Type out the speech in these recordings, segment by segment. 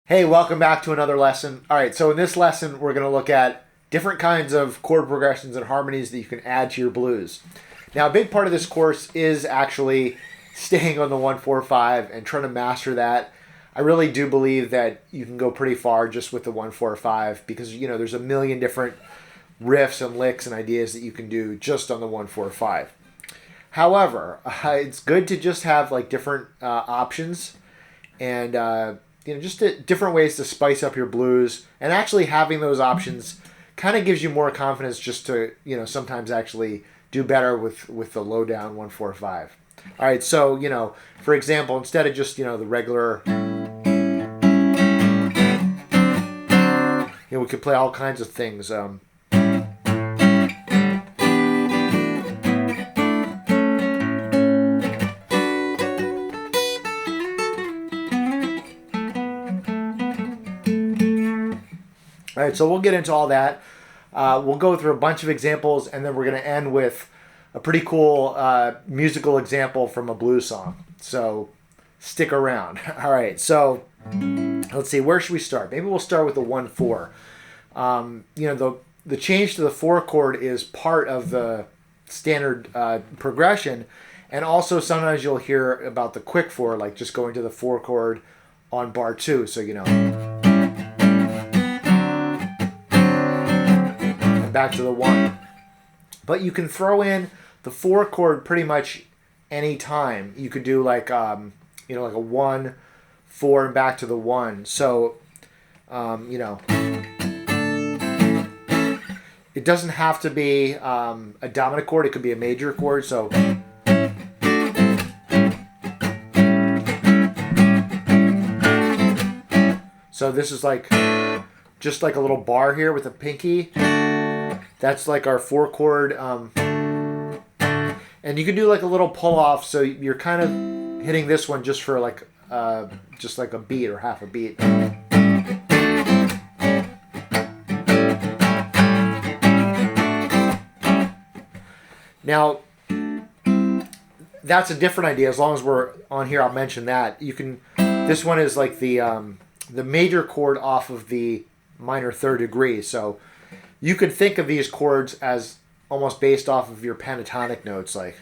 Hey, welcome back to another lesson. All right, so in this lesson, we're going to look at different kinds of chord progressions and harmonies that you can add to your blues. Now, a big part of this course is actually staying on the 1-4-5 and trying to master that. I really do believe that you can go pretty far just with the 1-4-5 because, you know, there's a million different riffs and licks and ideas that you can do just on the 1-4-5. However, it's good to just have like different options and just different ways to spice up your blues, and actually having those options kind of gives you more confidence just to, sometimes actually do better with the low down 1-4-5. All right, so, for example, instead of just, the regular, we could play all kinds of things. All right, so we'll get into all that. We'll go through a bunch of examples, and then we're going to end with a pretty cool musical example from a blues song. So stick around. All right, so let's see. Where should we start? Maybe we'll start with the 1-4. The change to the 4 chord is part of the standard progression, and also sometimes you'll hear about the quick 4, like just going to the 4 chord on bar 2. So, back to the 1. But you can throw in the 4 chord pretty much any time. You could do like like a 1-4 and back to the 1. So it doesn't have to be a dominant chord. It could be a major chord. So this is like just like a little bar here with a pinky. That's like our 4 chord, and you can do like a little pull off, so you're kind of hitting this one just for like just like a beat or half a beat. Now, that's a different idea. As long as we're on here, I'll mention that. This one is like the major chord off of the minor third degree, so you could think of these chords as almost based off of your pentatonic notes, like.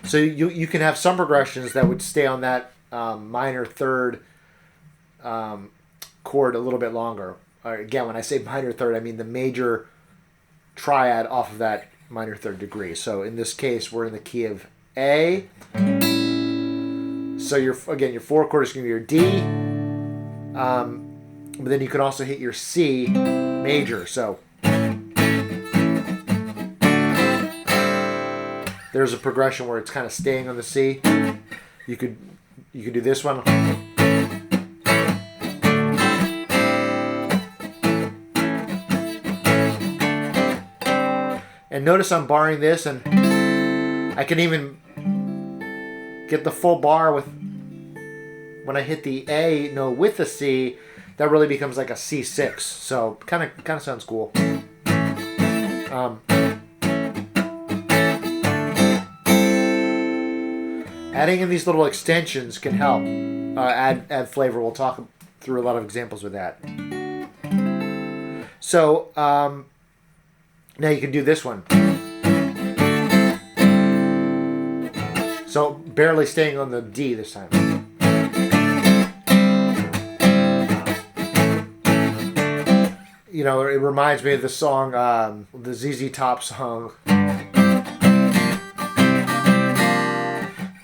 So you can have some progressions that would stay on that minor third chord a little bit longer. Again, when I say minor third, I mean the major triad off of that minor third degree. So in this case, we're in the key of A. So your 4 chord is going to be your D. But then you can also hit your C major. So there's a progression where it's kind of staying on the C. You could do this one. And notice I'm barring this, and I can even get the full bar with when I hit the A note with the C. That really becomes like a C6, so kind of sounds cool. Adding in these little extensions can help add flavor. We'll talk through a lot of examples with that. So now you can do this one. So barely staying on the D this time. It reminds me of the song, the ZZ Top song,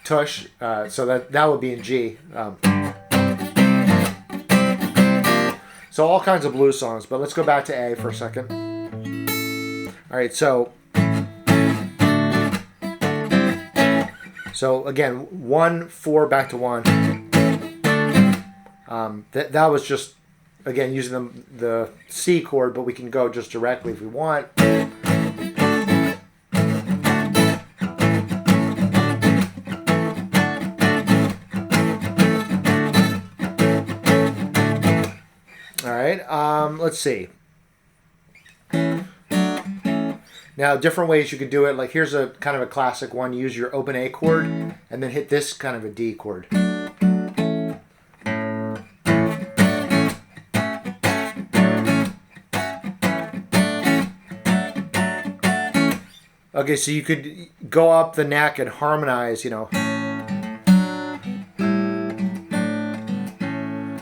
Tush. So that would be in G. So all kinds of blues songs, but let's go back to A for a second. All right, so again, 1-4 back to 1. That was just, again, using the C chord, but we can go just directly if we want. All right, let's see. Now, different ways you could do it. Like here's a kind of a classic one. Use your open A chord and then hit this kind of a D chord. Okay, so you could go up the neck and harmonize, you know.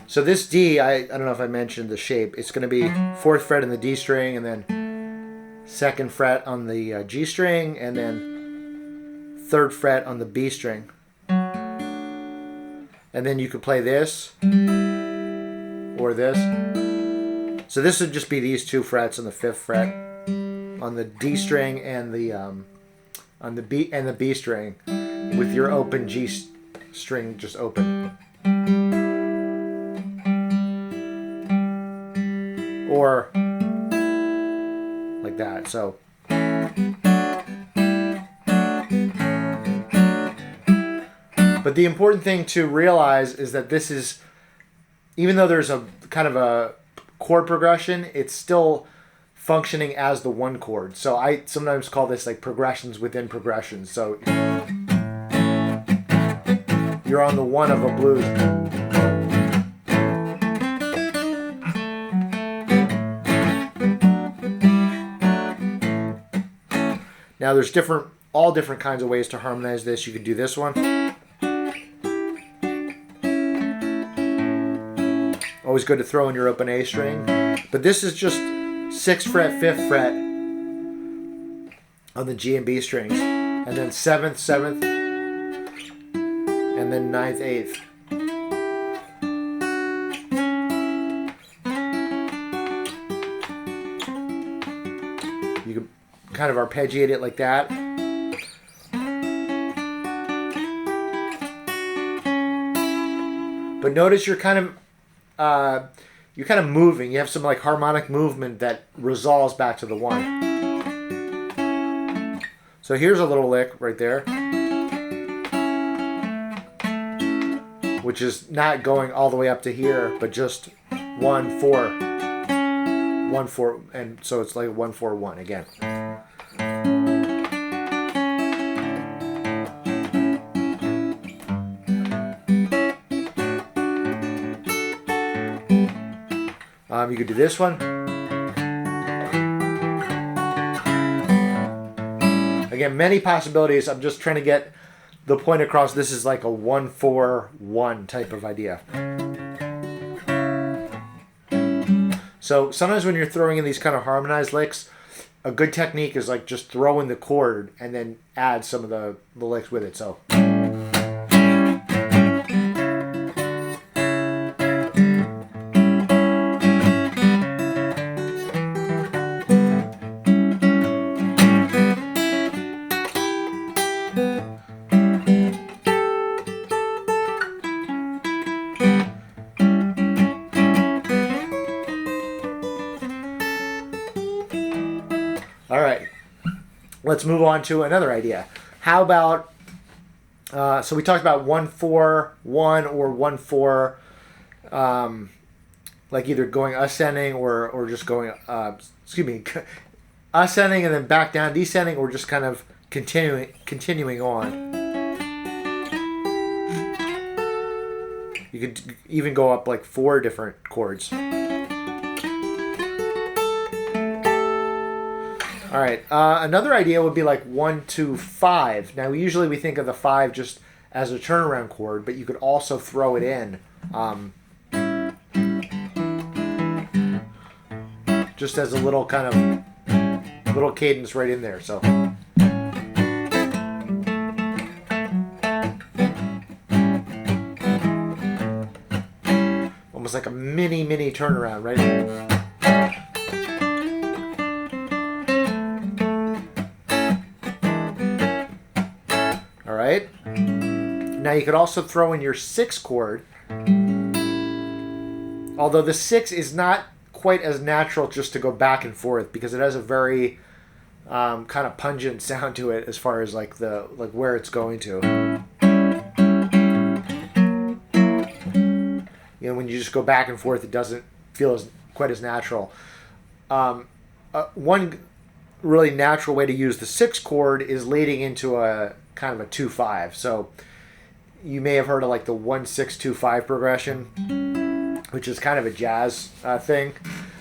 So this D, I don't know if I mentioned the shape. It's going to be 4th fret in the D string, and then 2nd fret on the G string, and then 3rd fret on the B string. And then you could play this or this. So this would just be these 2 frets on the 5th fret on the D string and the on the B string, with your open G string just open. Or like that. So but the important thing to realize is that this is, even though there's a kind of a chord progression, it's still functioning as the one chord. So I sometimes call this like progressions within progressions. So you're on the 1 of a blues. Now there's all different kinds of ways to harmonize this. You could do this one. Always good to throw in your open A string. But this is just 6th fret, 5th fret on the G and B strings. And then 7th, 7th, and then 9th, 8th. You can kind of arpeggiate it like that. But notice you're kind of moving. You have some like harmonic movement that resolves back to the 1. So here's a little lick right there, which is not going all the way up to here, but just 1 4 1 4, and so it's like 1 4 1 again. You could do this one. Again, many possibilities. I'm just trying to get the point across. This is like a 1 4 1 type of idea. So sometimes when you're throwing in these kind of harmonized licks, a good technique is like just throw in the chord and then add some of the licks with it. So. All right, let's move on to another idea. How about, so we talked about 1 4 1 or 1 4, like either going ascending or just going, ascending and then back down, descending, or just kind of continuing on. You could even go up like 4 different chords. All right, another idea would be like 1 2 5. Now, usually we think of the 5 just as a turnaround chord, but you could also throw it in just as a little kind of little cadence right in there. So. Almost like a mini turnaround, right? Right? Now you could also throw in your 6 chord, although the 6 is not quite as natural just to go back and forth because it has a very kind of pungent sound to it as far as like where it's going to. You know, when you just go back and forth, it doesn't feel quite as natural. One really natural way to use the 6 chord is leading into a kind of a 2 5. So you may have heard of like the 1 6 2 5 progression, which is kind of a jazz thing.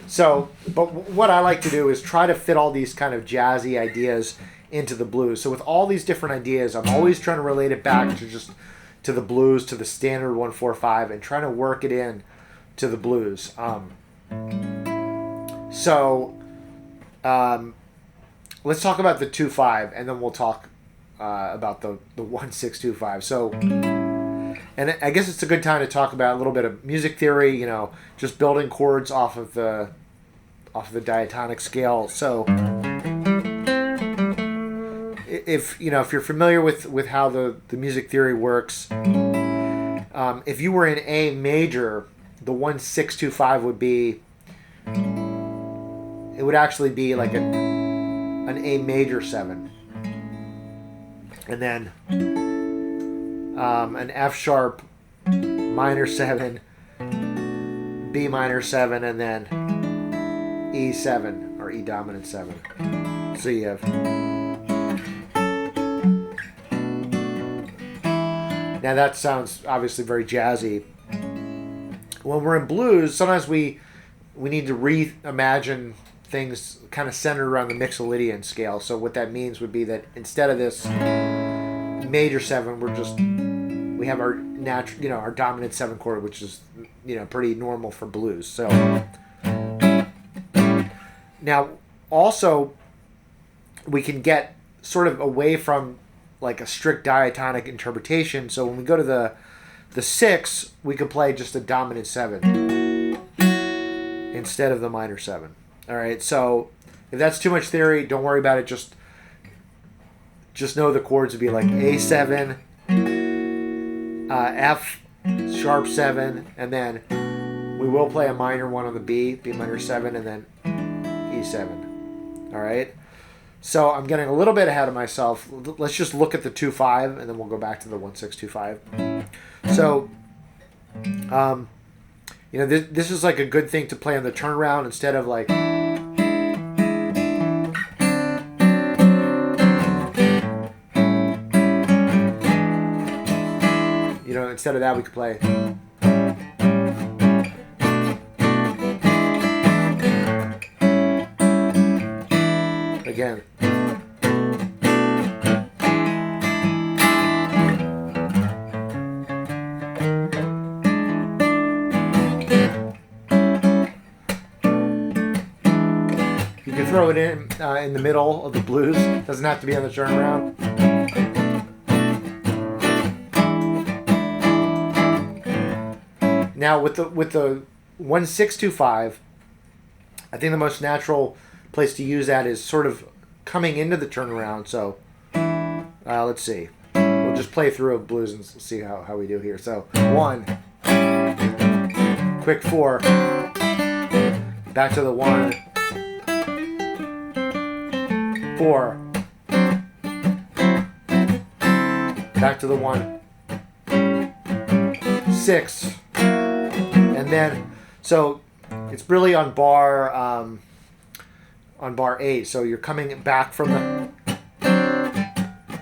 So, but what I like to do is try to fit all these kind of jazzy ideas into the blues. So with all these different ideas, I'm always trying to relate it back to the blues, to the standard 1-4-5, and trying to work it in to the blues. Let's talk about the 2-5, and then we'll talk about the 1-6-2-5. So, and I guess it's a good time to talk about a little bit of music theory. Just building chords off of the diatonic scale. So, if you're familiar with how the music theory works, if you were in A major, the 1-6-2-5 would actually be like an A major 7, and then an F sharp minor 7, B minor 7, and then E7 or E dominant 7. So you have. Now that sounds obviously very jazzy. When we're in blues, sometimes we need to reimagine things kind of centered around the Mixolydian scale. So what that means would be that instead of this major 7, we have our natural, our dominant 7 chord, which is pretty normal for blues. So now also we can get sort of away from like a strict diatonic interpretation. So when we go to the 6, we can play just a dominant 7 instead of the minor 7. All right, so if that's too much theory, don't worry about it. Just know the chords would be like A7, F sharp 7, and then we will play a minor 1 on the B minor 7, and then E7. All right. So I'm getting a little bit ahead of myself. Let's just look at the 2-5, and then we'll go back to the 1-6-2-5. So, this is like a good thing to play on the turnaround instead of like. Instead of that, we could play. Again. You can throw it in the middle of the blues. Doesn't have to be on the turnaround. Now with the 1-6-2-5, I think the most natural place to use that is sort of coming into the turnaround. So let's see. We'll just play through a blues and see how we do here. So 1, quick 4, back to the 1, 4, back to the 1, 6. And then, so it's really on bar 8. So you're coming back from the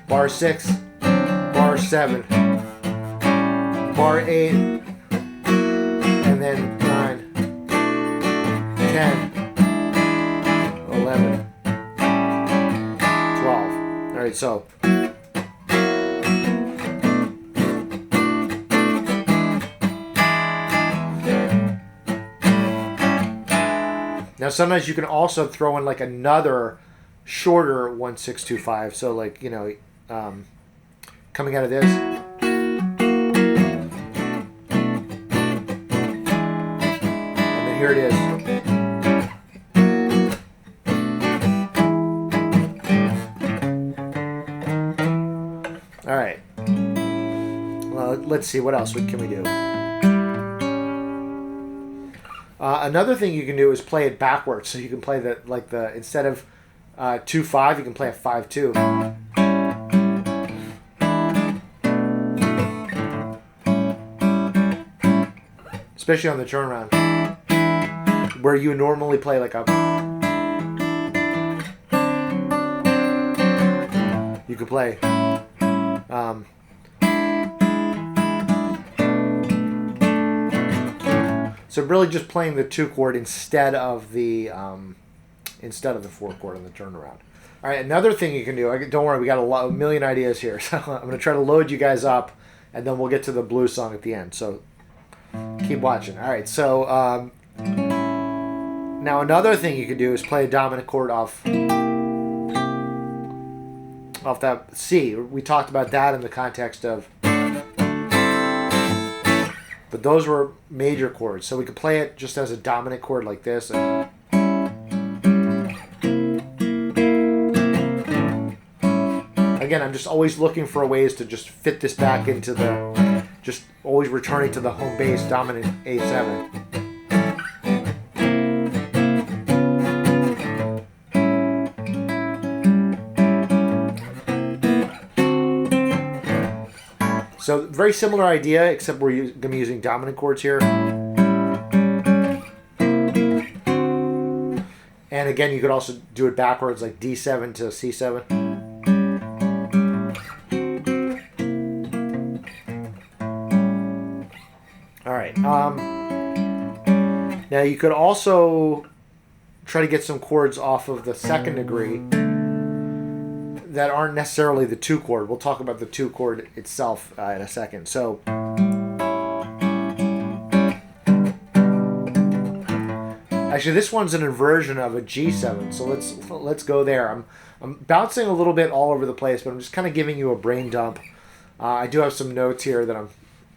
bar 6, bar 7, bar 8, and then 9, 10, 11, 12. All right, so. Now sometimes you can also throw in like another shorter 1-6-2-5. So like coming out of this, and then here it is. All right. Well, let's see what else can we do. Another thing you can do is play it backwards. So you can play instead of 2-5, you can play a 5-2. Especially on the turnaround, where you normally play like a. You could play. So really just playing the 2 chord instead of the 4 chord on the turnaround. All right, another thing you can do. Don't worry, we got a million ideas here. So I'm going to try to load you guys up, and then we'll get to the blues song at the end. So keep watching. All right, so now another thing you can do is play a dominant chord off that C. We talked about that in the context of, but those were major chords. So we could play it just as a dominant chord like this. Again, I'm just always looking for ways to just fit this back into the, just always returning to the home bass dominant A7. So very similar idea, except we're going to be using dominant chords here. And again, you could also do it backwards, like D7 to C7. All right. Now you could also try to get some chords off of the second degree that aren't necessarily the 2 chord. We'll talk about the 2 chord itself in a second. So actually, this one's an inversion of a G7. So let's go there. I'm bouncing a little bit all over the place, but I'm just kind of giving you a brain dump. I do have some notes here that I'm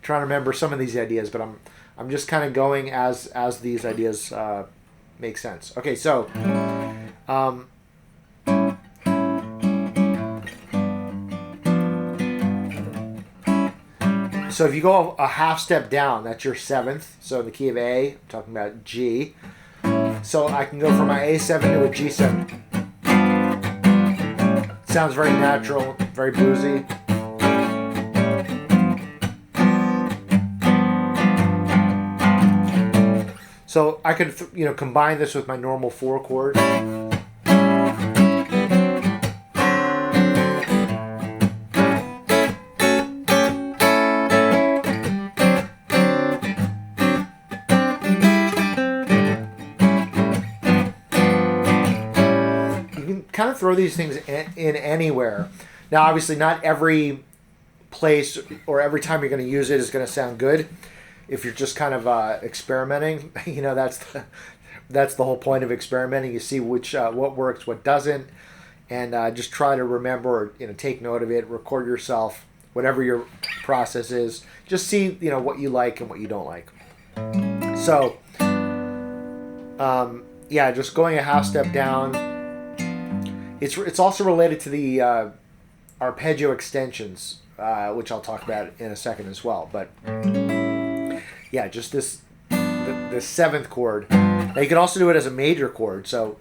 trying to remember some of these ideas, but I'm just kind of going as these ideas make sense. Okay, so so if you go a half step down, that's your 7th. So in the key of A, I'm talking about G. So I can go from my A7 to a G7. Sounds very natural, very bluesy. So I could, combine this with my normal 4 chord. Kind of throw these things in anywhere. Now, obviously, not every place or every time you're going to use it is going to sound good. If you're just kind of experimenting, that's the whole point of experimenting. You see what works, what doesn't, and just try to remember or take note of it. Record yourself, whatever your process is. Just see what you like and what you don't like. So, yeah, just going a half step down. It's also related to the arpeggio extensions, which I'll talk about in a second as well. But yeah, just the 7th chord. Now you can also do it as a major chord. So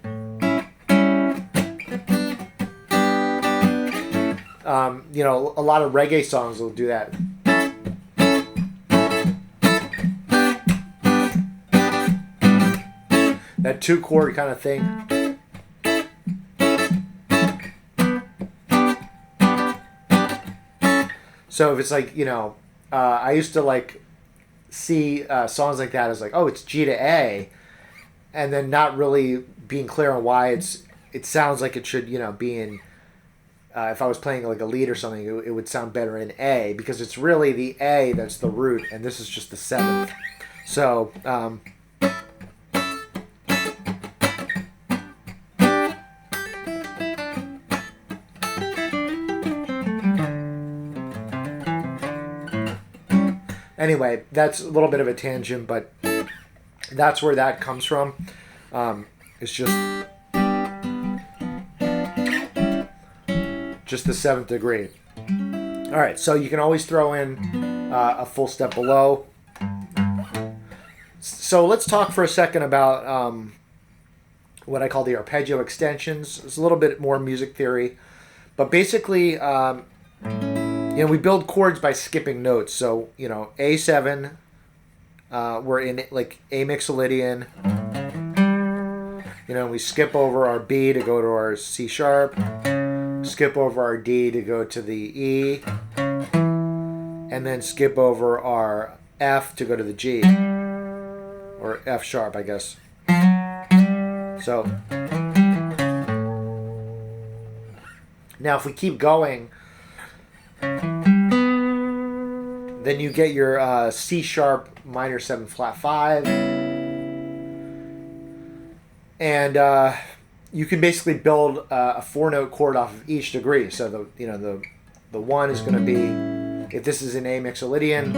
a lot of reggae songs will do that. That 2 chord kind of thing. So if it's like, I used to see songs like that as oh, it's G to A, and then not really being clear on why it sounds like it should, be in, if I was playing like a lead or something, it would sound better in A, because it's really the A that's the root, and this is just the 7th. So, anyway, that's a little bit of a tangent, but that's where that comes from. It's just the 7th degree. All right, so you can always throw in a full step below. So let's talk for a second about what I call the arpeggio extensions. It's a little bit more music theory, but basically, we build chords by skipping notes. So, A7, we're in A mixolydian. We skip over our B to go to our C sharp. Skip over our D to go to the E. And then skip over our F to go to the G. Or F sharp, I guess. So Now, if we keep going, then you get your C sharp minor 7 flat 5, and you can basically build a 4-note chord off of each degree. So the 1 is going to be, if this is an A mixolydian,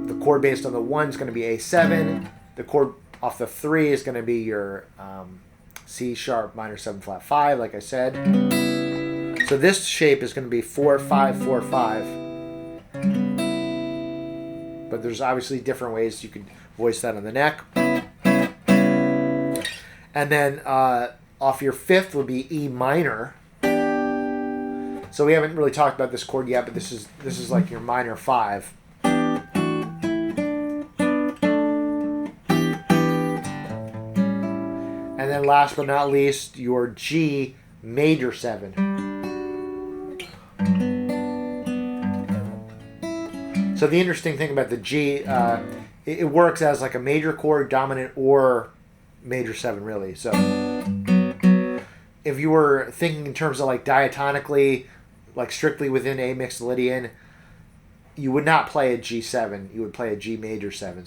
the chord based on the 1 is going to be A7. The chord off the 3 is going to be your C sharp minor 7 flat 5, like I said. So this shape is going to be 4 5 4 5. But there's obviously different ways you could voice that on the neck. And then off your 5th would be E minor. So we haven't really talked about this chord yet, but this is like your minor 5. And then last but not least, your G major 7. So the interesting thing about the G, it works as like a major chord, dominant, or major 7, really. So if you were thinking in terms of like diatonically, like strictly within A mixolydian, you would not play a G7. You would play a G major 7.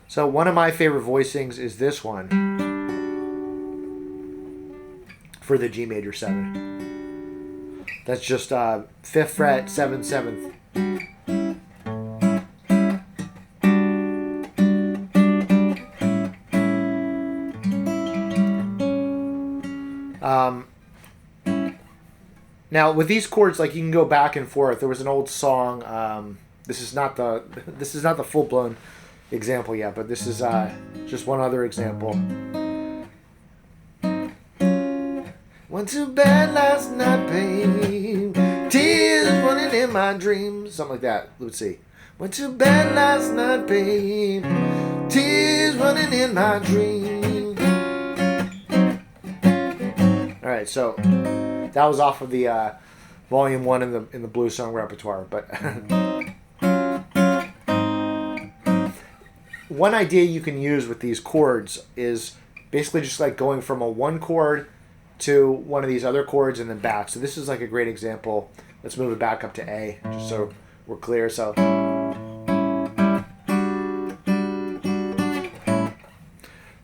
So one of my favorite voicings is this one for the G major 7. That's just 5th fret, 7th, 7th. Now with these chords, like you can go back and forth. There was an old song. This is not the full blown example yet, but this is just one other example. Went to bed last night, babe. Tears running in my dreams. Something like that. Let's see. Went to bed last night, babe. Tears running in my dreams. All right, so that was off of the volume 1 in the blues song repertoire. But one idea you can use with these chords is basically just like going from a 1 chord to one of these other chords and then back. So this is like a great example. Let's move it back up to A, just so we're clear. So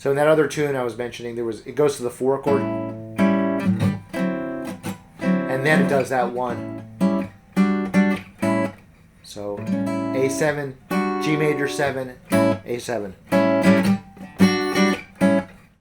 in that other tune I was mentioning, it goes to the 4 chord, and then it does that 1. So A7, G major 7, A7.